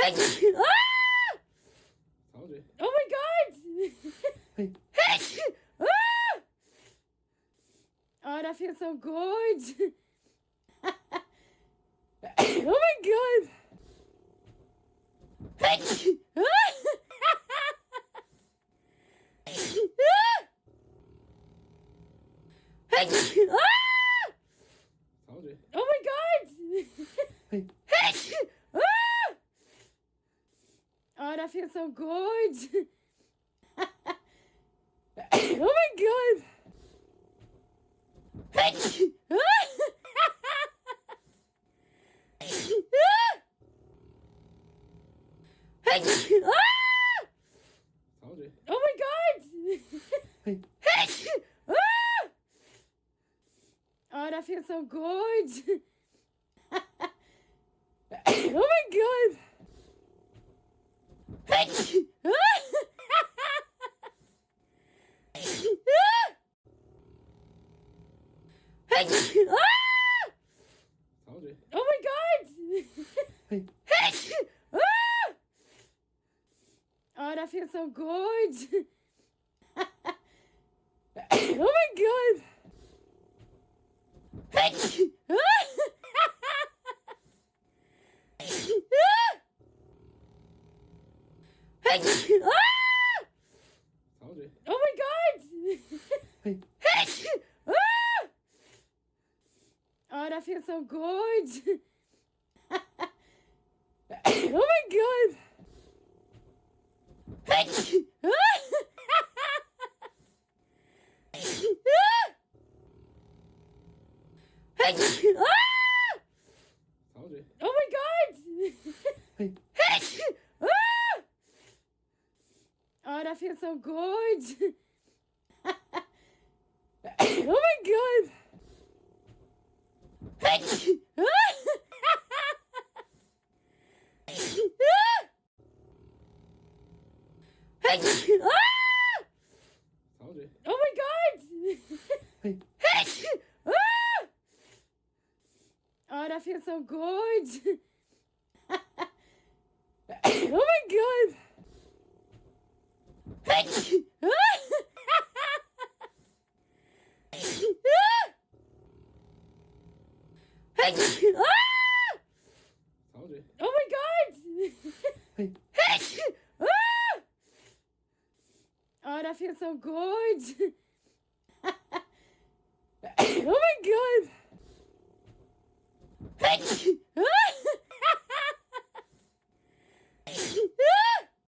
Sorry. Oh my God! Oh, that feels so good. Oh my God! Sorry. Oh my God! Oh, that feels so good. Oh my God! Sorry. Oh my God! Oh, that feels so good. Oh my God! Sorry. Oh my God! Oh, that feels so good. Oh my God! Sorry. Oh my God! Oh, that feels so good. Oh my God! Sorry. Oh my God! Oh, that feels so good. Oh my God! Sorry. Oh my God! Oh, that feels so good. Oh my God! Sorry. Oh my God! Oh, that feels so good. Oh my God!